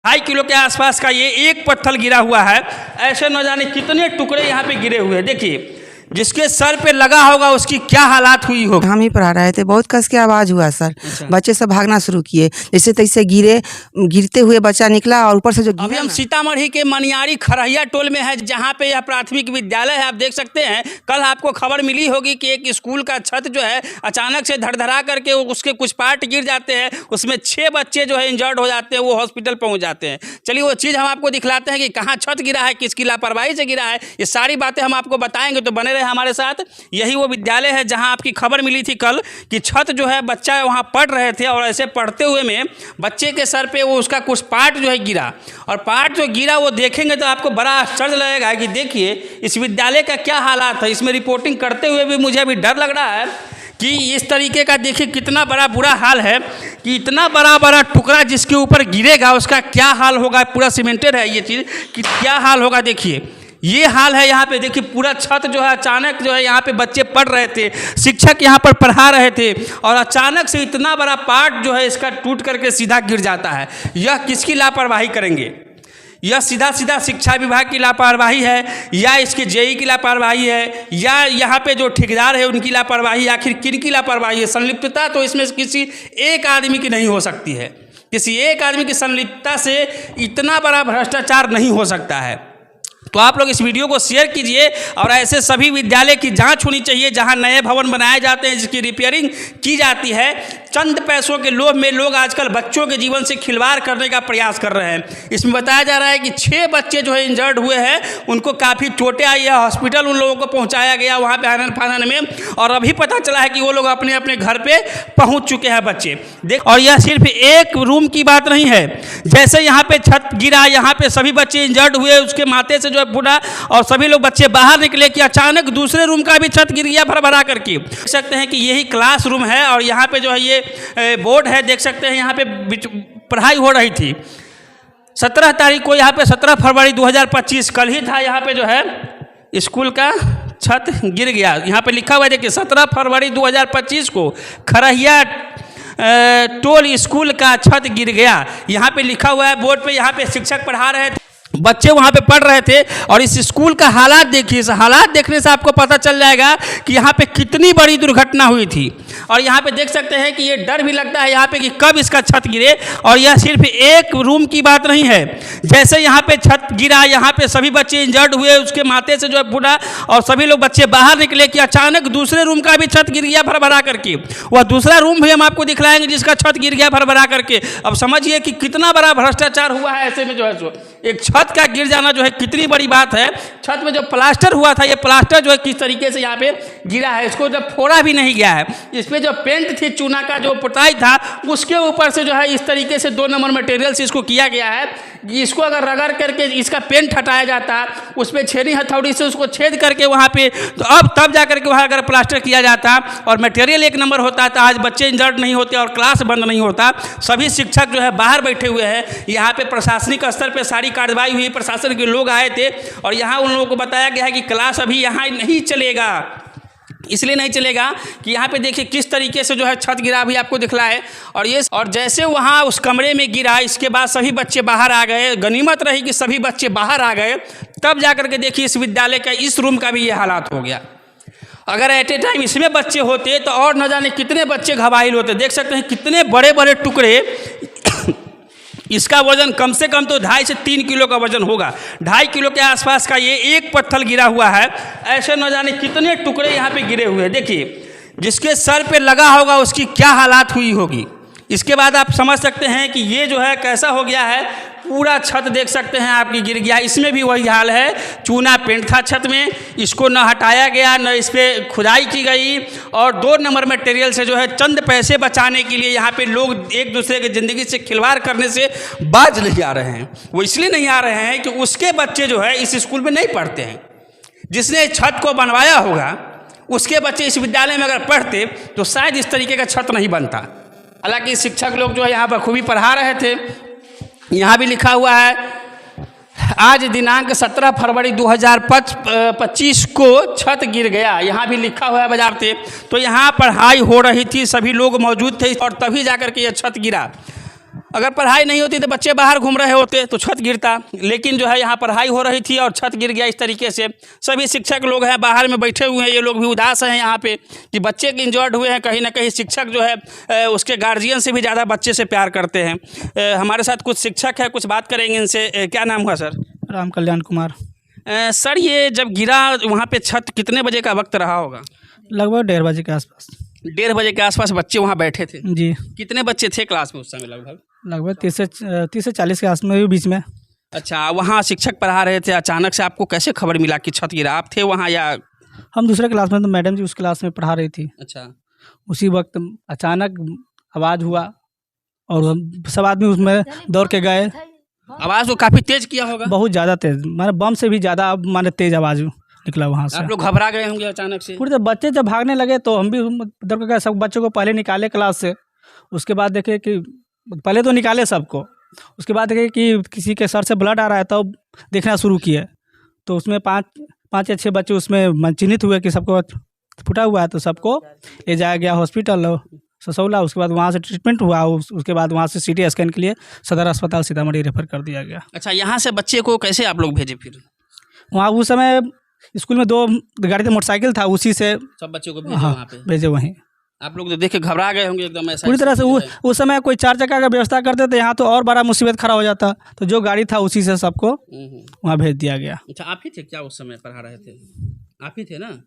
2.5 kilo के आसपास का ये एक पत्थर गिरा हुआ है। ऐसे न जाने कितने टुकड़े यहाँ पे गिरे हुए हैं। देखिए, जिसके सर पे लगा होगा उसकी क्या हालात हुई होगी। हम ही पढ़ा रहे थे, बहुत कस के आवाज़ हुआ सर। अच्छा। बच्चे सब भागना शुरू किए, जैसे तैसे गिरते हुए बच्चा निकला और ऊपर से जो अभी हम सीतामढ़ी के मनियारी खरहिया टोल में है, जहाँ पे यह प्राथमिक विद्यालय है। आप देख सकते हैं, कल आपको खबर मिली होगी कि एक स्कूल का छत जो है अचानक से धड़धड़ा करके उसके कुछ पार्ट गिर जाते हैं। उसमें 6 बच्चे जो है इंजर्ड हो जाते हैं, वो हॉस्पिटल पहुँच जाते हैं। चलिए वो चीज़ हम आपको दिखलाते हैं कि कहाँ छत गिरा है, किसकी लापरवाही से गिरा है। ये सारी बातें हम आपको बताएंगे, तो बने रहे हमारे साथ। यही वो विद्यालय है जहाँ आपकी खबर मिली थी कल कि छत जो है, बच्चा वहाँ पढ़ रहे थे और ऐसे पढ़ते हुए में बच्चे के सर पे वो उसका कुछ पार्ट जो है गिरा। और पार्ट जो गिरा वो देखेंगे तो आपको बड़ा आश्चर्य लगेगा कि देखिए इस विद्यालय का क्या हालात है। इसमें रिपोर्टिंग करते हुए भी मुझे अभी डर लग रहा है कि इस तरीके का देखिए कितना बड़ा बुरा हाल है कि इतना बड़ा टुकड़ा जिसके ऊपर गिरेगा उसका क्या हाल होगा। पूरा सीमेंटेड है ये चीज़, कि क्या हाल होगा। देखिए ये हाल है यहाँ पे। देखिए पूरा छत जो है अचानक जो है, यहाँ पे बच्चे पढ़ रहे थे, शिक्षक यहाँ पर पढ़ा रहे थे और अचानक से इतना बड़ा पार्ट जो है इसका टूट करके सीधा गिर जाता है। यह किसकी लापरवाही करेंगे? यह सीधा शिक्षा विभाग की लापरवाही है, या इसके जेई की लापरवाही है, या यहाँ पे जो ठेकेदार है उनकी लापरवाही? आखिर किन की लापरवाही है? संलिप्तता तो इसमें किसी एक आदमी की नहीं हो सकती है। किसी एक आदमी की संलिप्तता से इतना बड़ा भ्रष्टाचार नहीं हो सकता है। तो आप लोग इस वीडियो को शेयर कीजिए और ऐसे सभी विद्यालय की जांच होनी चाहिए जहां नए भवन बनाए जाते हैं, जिसकी रिपेयरिंग की जाती है। चंद पैसों के लोभ में लोग आजकल बच्चों के जीवन से खिलवाड़ करने का प्रयास कर रहे हैं। इसमें बताया जा रहा है कि 6 बच्चे जो है इंजर्ड हुए हैं, उनको काफ़ी चोटें आई है। हॉस्पिटल उन लोगों को पहुँचाया गया वहाँ पे आनन फानन में, और अभी पता चला है कि वो लोग अपने अपने घर पर पहुँच चुके हैं बच्चे। देख, और यह सिर्फ एक रूम की बात नहीं है। जैसे यहाँ पर छत गिरा, यहाँ पर सभी बच्चे इंजर्ड हुए, उसके माथे से जो फूटा और सभी लोग बच्चे बाहर निकले कि अचानक दूसरे रूम का भी छत गिर गया भर करके। देख सकते हैं कि यही क्लास रूम है और यहाँ पे जो है ये बोर्ड है। देख सकते हैं यहाँ पे पढ़ाई हो रही थी। 17 तारीख को यहाँ पे 17 फरवरी 2025 कल ही था। यहाँ पे जो है स्कूल का छत गिर गया। यहाँ पे लिखा हुआ है, देखिए 17 फरवरी 2025 को खरहिया टोल स्कूल का छत गिर गया। यहाँ पे लिखा हुआ है बोर्ड पे। यहाँ पे शिक्षक पढ़ा रहे थे, बच्चे वहाँ पे पढ़ रहे थे, और इस स्कूल का हालात देखिए। इस हालात देखने से आपको पता चल जाएगा कि यहाँ पे कितनी बड़ी दुर्घटना हुई थी। और यहाँ पे देख सकते हैं कि ये डर भी लगता है यहाँ पे कि कब इसका छत गिरे। और यह सिर्फ एक रूम की बात नहीं है। जैसे यहाँ पे छत गिरा, यहाँ पे सभी बच्चे इंजर्ड हुए, उसके माथे से जो है फूटा और सभी लोग बच्चे बाहर निकले कि अचानक दूसरे रूम का भी छत गिर गया भर करके। वह दूसरा रूम भी हम आपको दिखलाएंगे जिसका छत गिर गया भर करके। अब समझिए कि कितना बड़ा भ्रष्टाचार हुआ है। ऐसे में जो है सो एक छत का गिर जाना जो है कितनी बड़ी बात है। छत में जो प्लास्टर हुआ था, ये प्लास्टर जो है किस तरीके से यहाँ पे गिरा है, इसको जब फोड़ा भी नहीं गया है। इस पे जो पेंट थी, चूना का जो पुताई था, उसके ऊपर से जो है इस तरीके से 2 नंबर मटेरियल से इसको किया गया है। इसको अगर रगड़ करके इसका पेंट हटाया जाता, उस पर छेनी हथौड़ी से उसको छेद करके वहाँ पे, तो अब तब जा करके वहाँ अगर प्लास्टर किया जाता और मटेरियल 1 नंबर होता, तो आज बच्चे इंजर्ड नहीं होते और क्लास बंद नहीं होता। सभी शिक्षक जो है बाहर बैठे हुए हैं। यहाँ पे प्रशासनिक स्तर पर सारी कार्रवाई हुई, प्रशासन के लोग आए थे और यहाँ उन लोगों को बताया गया है कि क्लास अभी यहाँ नहीं चलेगा। इसलिए नहीं चलेगा कि यहाँ पे देखिए किस तरीके से जो है छत गिरा भी आपको दिखला है। और जैसे वहाँ उस कमरे में गिरा, इसके बाद सभी बच्चे बाहर आ गए। गनीमत रही कि सभी बच्चे बाहर आ गए। तब जा करके देखिए इस विद्यालय का, इस रूम का भी ये हालात हो गया। अगर एट ए टाइम इसमें बच्चे होते तो और न जाने कितने बच्चे घबाइल होते। देख सकते हैं कितने बड़े बड़े टुकड़े। इसका वजन कम से कम तो 2.5 से 3 किलो का वजन होगा। 2.5 किलो के आसपास का ये एक पत्थर गिरा हुआ है। ऐसे न जाने कितने टुकड़े यहाँ पे गिरे हुए हैं। देखिए, जिसके सर पे लगा होगा उसकी क्या हालात हुई होगी। इसके बाद आप समझ सकते हैं कि ये जो है कैसा हो गया है। पूरा छत देख सकते हैं आपकी गिर गया। इसमें भी वही हाल है। चूना पेंट था छत में, इसको न हटाया गया, न इस पर खुदाई की गई, और 2 नंबर मटेरियल से जो है चंद पैसे बचाने के लिए यहाँ पे लोग एक दूसरे की ज़िंदगी से खिलवाड़ करने से बाज नहीं आ रहे हैं। वो इसलिए नहीं आ रहे हैं कि उसके बच्चे जो है इस स्कूल में नहीं पढ़ते हैं। जिसने छत को बनवाया होगा उसके बच्चे इस विद्यालय में अगर पढ़ते तो शायद इस तरीके का छत नहीं बनता। हालांकि शिक्षक लोग जो है यहाँ बखूबी पढ़ा रहे थे। यहाँ भी लिखा हुआ है, आज दिनांक 17 फरवरी 2025 को छत गिर गया। यहाँ भी लिखा हुआ है बजाते। तो यहाँ पढ़ाई हो रही थी, सभी लोग मौजूद थे और तभी जाकर के ये छत गिरा। अगर पढ़ाई नहीं होती तो बच्चे बाहर घूम रहे होते तो छत गिरता, लेकिन जो है यहाँ पढ़ाई हो रही थी और छत गिर गया इस तरीके से। सभी शिक्षक लोग हैं बाहर में बैठे हुए हैं, ये लोग भी उदास हैं यहाँ पे कि बच्चे के इंजर्ड हुए हैं। कहीं ना कहीं शिक्षक जो है उसके गार्जियन से भी ज़्यादा बच्चे से प्यार करते हैं। हमारे साथ कुछ शिक्षक हैं, कुछ बात करेंगे इनसे। क्या नाम हुआ सर? राम कल्याण कुमार। सर ये जब गिरा वहाँ पे छत, कितने बजे का वक्त रहा होगा? लगभग 1:30 बजे के आसपास। 1:30 बजे के आसपास बच्चे वहाँ बैठे थे? जी। कितने बच्चे थे क्लास में उस समय? लगभग 30 से 40 के आस में, बीच में। अच्छा, वहाँ शिक्षक पढ़ा रहे थे, अचानक से आपको कैसे खबर मिला कि छत गिरा? आप थे वहाँ या? हम दूसरे क्लास में, तो मैडम जी उस क्लास में पढ़ा रही थी। अच्छा। उसी वक्त अचानक आवाज़ हुआ और हम सब आदमी उसमें दौड़ के गए। आवाज़ तो काफ़ी तेज किया होगा? बहुत ज़्यादा तेज, माने बम से भी ज़्यादा माने तेज आवाज़ निकला वहाँ से। आप लोग घबरा गए होंगे अचानक से? पूरे बच्चे जब भागने लगे तो हम भी दौड़ के गए। सब बच्चों को पहले निकाले क्लास से, उसके बाद देखे कि पहले तो निकाले सबको, उसके बाद देखे कि किसी के सर से ब्लड आ रहा है, तब देखना शुरू किए तो उसमें 5 या 6 बच्चे उसमें चिन्हित हुए कि सबको फूटा हुआ है। तो सबको ले जाया गया हॉस्पिटल ससौला। उसके बाद वहाँ से ट्रीटमेंट हुआ। उसके बाद वहाँ से CT स्कैन के लिए सदर अस्पताल सीतामढ़ी रेफर कर दिया गया। अच्छा, यहाँ से बच्चे को कैसे आप लोग भेजे फिर? वहाँ उस समय स्कूल में 2 गाड़ी, मोटरसाइकिल था, उसी से सब बच्चों को भेजे? हाँ, वहाँ पे भेजे वहीं। आप लोग तो देख के घबरा गए होंगे एकदम ऐसा? पूरी तरह से उस समय कोई 4 चक्का का व्यवस्था करते थे यहाँ, तो और बड़ा मुसीबत खड़ा हो जाता। तो जो गाड़ी था उसी से सबको वहाँ भेज दिया गया। अच्छा, आप ही थे क्या उस समय पढ़ा रहे थे? आप ही थे ना?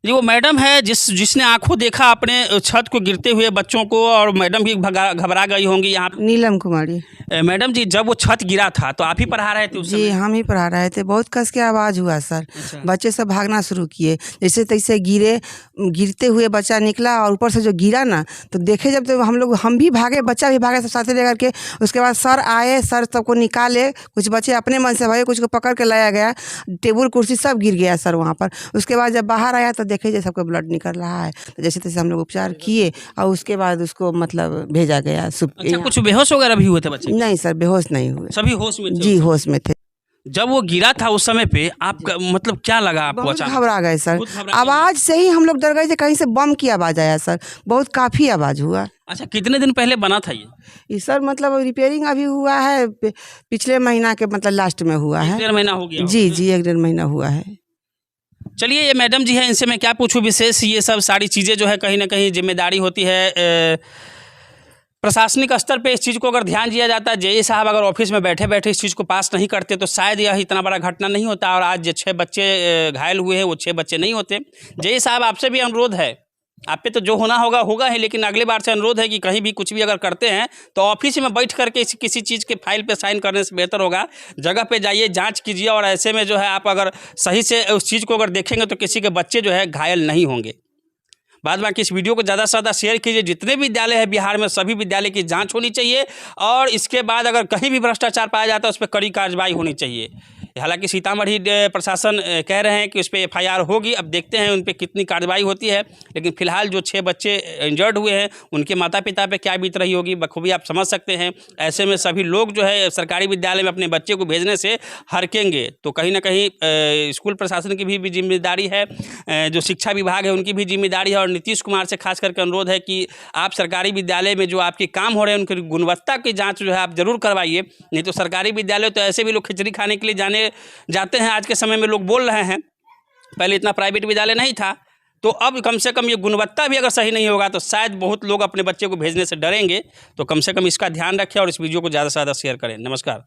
जी, वो मैडम है जिसने आंखों देखा अपने छत को गिरते हुए बच्चों को, और मैडम भी घबरा गई होंगी यहाँ पे। नीलम कुमारी। मैडम जी, जब वो छत गिरा था तो आप ही पढ़ा रहे थे उस जी, समय? हम ही पढ़ा रहे थे। बहुत कस के आवाज़ हुआ सर। अच्छा। बच्चे सब भागना शुरू किए, जैसे तैसे गिरते हुए बच्चा निकला और ऊपर से जो गिरा ना, तो देखे जब, तो हम भी भागे, बच्चा भी भागे सब साथ लेकर के। उसके बाद सर आए, सर सबको निकाले। कुछ बच्चे अपने मन से भागे, कुछ को पकड़ के लाया गया। टेबल कुर्सी सब गिर गया सर वहाँ पर। उसके बाद जब बाहर आया तो देखे जैसे सबको ब्लड निकल रहा है, तो जैसे तैसे हम लोग उपचार किए और उसके बाद उसको मतलब भेजा गया। अच्छा, कुछ बेहोश वगैरह भी हुए थे बच्चे? नहीं सर, बेहोश नहीं हुए। सभी होश में थे? जी, होश में थे। जब वो गिरा था उस समय पे आपका मतलब क्या लगा आपको? बहुत अचानक घबरा गए सर। बहुत घबरा गए? आवाज़ से ही हम लोग डर गए थे, कहीं से बम की आवाज़ आया सर। बहुत काफ़ी आवाज़ हुआ। अच्छा, कितने दिन पहले बना था ये सर मतलब रिपेयरिंग अभी हुआ है, पिछले महीना के मतलब लास्ट में हुआ है। 1.5 महीना हो गया? जी जी, 1-1.5 महीना हुआ है। चलिए, ये मैडम जी है, इनसे मैं क्या पूछूं विशेष। ये सब सारी चीज़ें जो है कहीं ना कहीं जिम्मेदारी होती है प्रशासनिक स्तर पे। इस चीज़ को अगर ध्यान दिया जाता, जेई साहब अगर ऑफिस में बैठे बैठे इस चीज़ को पास नहीं करते तो शायद यह इतना बड़ा घटना नहीं होता, और आज जो 6 बच्चे घायल हुए हैं वो 6 बच्चे नहीं होते। जेई साहब, आपसे भी अनुरोध है, आप पे तो जो होना होगा होगा ही, लेकिन अगली बार से अनुरोध है कि कहीं भी कुछ भी अगर करते हैं तो ऑफिस में बैठ करके किसी चीज़ के फाइल पे साइन करने से बेहतर होगा जगह पे जाइए, जांच कीजिए, और ऐसे में जो है आप अगर सही से उस चीज़ को अगर देखेंगे तो किसी के बच्चे जो है घायल नहीं होंगे। बाद बाकी इस वीडियो को ज़्यादा से ज़्यादा शेयर कीजिए। जितने भी विद्यालय है बिहार में, सभी विद्यालय की जांच होनी चाहिए, और इसके बाद अगर कहीं भी भ्रष्टाचार पाया जाता है उस पर कड़ी कार्रवाई होनी चाहिए। हालांकि सीतामढ़ी प्रशासन कह रहे हैं कि उस पर FIR होगी, अब देखते हैं उन पर कितनी कार्रवाई होती है। लेकिन फिलहाल जो 6 बच्चे इंजर्ड हुए हैं उनके माता पिता पे क्या बीत रही होगी बखूबी आप समझ सकते हैं। ऐसे में सभी लोग जो है सरकारी विद्यालय में अपने बच्चे को भेजने से हरकेंगे। तो कहीं ना कहीं स्कूल प्रशासन की भी जिम्मेदारी है, जो शिक्षा विभाग है उनकी भी जिम्मेदारी है, और नीतीश कुमार से खास करके अनुरोध है कि आप सरकारी विद्यालय में जो आपके काम हो रहे हैं उनकी गुणवत्ता की जाँच जो है आप ज़रूर करवाइए। नहीं तो सरकारी विद्यालय तो ऐसे भी लोग खिचड़ी खाने के लिए जाते हैं। आज के समय में लोग बोल रहे हैं, पहले इतना प्राइवेट विद्यालय नहीं था, तो अब कम से कम ये गुणवत्ता भी अगर सही नहीं होगा तो शायद बहुत लोग अपने बच्चे को भेजने से डरेंगे। तो कम से कम इसका ध्यान रखें और इस वीडियो को ज़्यादा से ज़्यादा शेयर करें। नमस्कार।